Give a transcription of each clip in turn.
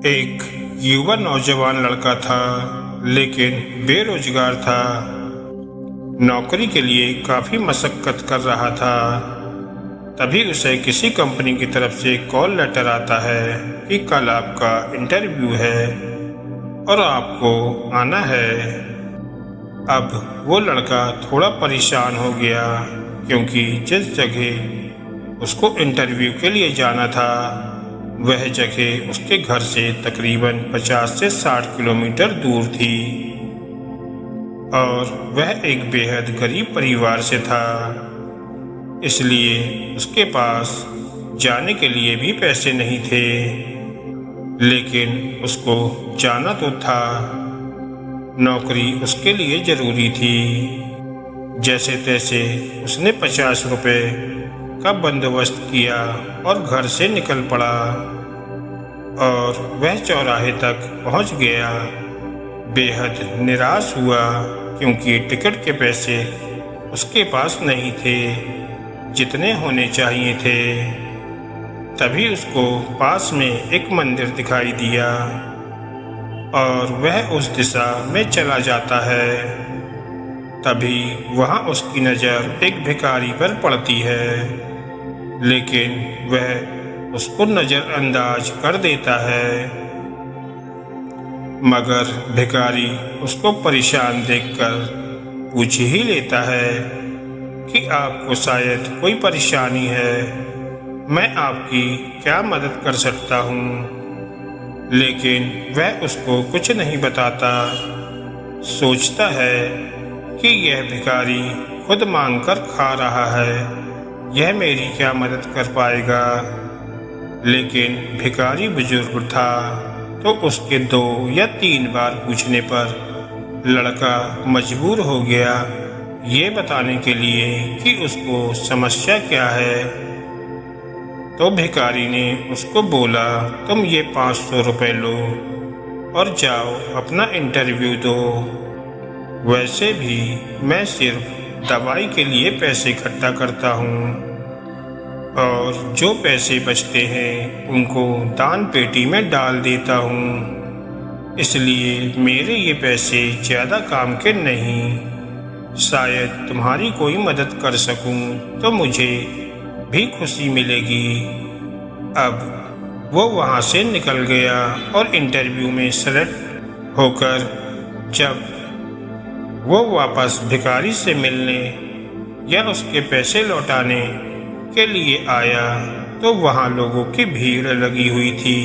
एक युवा नौजवान लड़का था, लेकिन बेरोजगार था। नौकरी के लिए काफ़ी मशक्कत कर रहा था। तभी उसे किसी कंपनी की तरफ से कॉल लेटर आता है कि कल आपका इंटरव्यू है और आपको आना है। अब वो लड़का थोड़ा परेशान हो गया, क्योंकि जिस जगह उसको इंटरव्यू के लिए जाना था वह जगह उसके घर से तकरीबन 50 से 60 किलोमीटर दूर थी और वह एक बेहद गरीब परिवार से था। इसलिए उसके पास जाने के लिए भी पैसे नहीं थे, लेकिन उसको जाना तो था। नौकरी उसके लिए ज़रूरी थी। जैसे तैसे उसने 50 रुपये का बंदोबस्त किया और घर से निकल पड़ा और वह चौराहे तक पहुंच गया। बेहद निराश हुआ, क्योंकि टिकट के पैसे उसके पास नहीं थे जितने होने चाहिए थे। तभी उसको पास में एक मंदिर दिखाई दिया और वह उस दिशा में चला जाता है। तभी वहाँ उसकी नज़र एक भिखारी पर पड़ती है, लेकिन वह उसको नज़रअंदाज कर देता है। मगर भिखारी उसको परेशान देखकर पूछ ही लेता है कि आपको शायद कोई परेशानी है, मैं आपकी क्या मदद कर सकता हूँ। लेकिन वह उसको कुछ नहीं बताता। सोचता है कि यह भिखारी खुद मांगकर खा रहा है, यह मेरी क्या मदद कर पाएगा। लेकिन भिखारी बुजुर्ग था, तो उसके 2 या 3 बार पूछने पर लड़का मजबूर हो गया ये बताने के लिए कि उसको समस्या क्या है। तो भिखारी ने उसको बोला, तुम ये 500 रुपये लो और जाओ अपना इंटरव्यू दो। वैसे भी मैं सिर्फ दवाई के लिए पैसे इकट्ठा करता हूँ और जो पैसे बचते हैं उनको दान पेटी में डाल देता हूँ। इसलिए मेरे ये पैसे ज़्यादा काम के नहीं। शायद तुम्हारी कोई मदद कर सकूँ तो मुझे भी खुशी मिलेगी। अब वो वहाँ से निकल गया और इंटरव्यू में सेलेक्ट होकर जब वो वापस भिखारी से मिलने या उसके पैसे लौटाने के लिए आया तो वहाँ लोगों की भीड़ लगी हुई थी।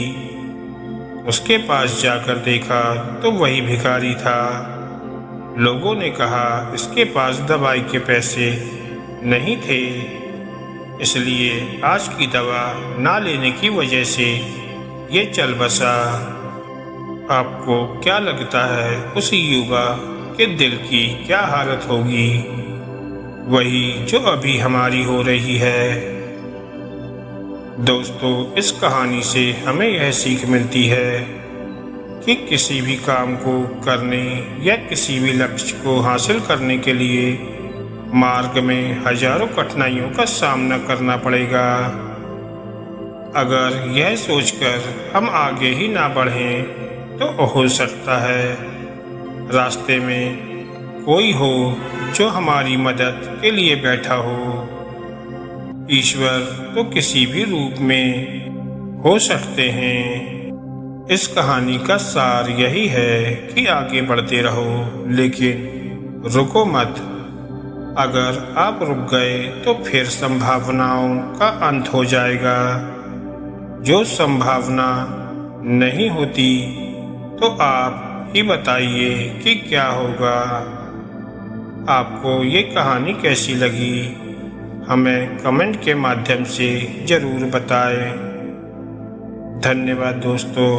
उसके पास जाकर देखा तो वही भिखारी था। लोगों ने कहा इसके पास दवाई के पैसे नहीं थे, इसलिए आज की दवा ना लेने की वजह से ये चल बसा। आपको क्या लगता है उस युवा के दिल की क्या हालत होगी? वही जो अभी हमारी हो रही है। दोस्तों, इस कहानी से हमें यह सीख मिलती है कि किसी भी काम को करने या किसी भी लक्ष्य को हासिल करने के लिए मार्ग में हजारों कठिनाइयों का सामना करना पड़ेगा। अगर यह सोचकर हम आगे ही ना बढ़ें तो हो सकता है रास्ते में कोई हो जो हमारी मदद के लिए बैठा हो। ईश्वर तो किसी भी रूप में हो सकते हैं। इस कहानी का सार यही है कि आगे बढ़ते रहो, लेकिन रुको मत। अगर आप रुक गए तो फिर संभावनाओं का अंत हो जाएगा। जो संभावना नहीं होती तो आप ही बताइए कि क्या होगा। आपको ये कहानी कैसी लगी हमें कमेंट के माध्यम से ज़रूर बताएं। धन्यवाद दोस्तों।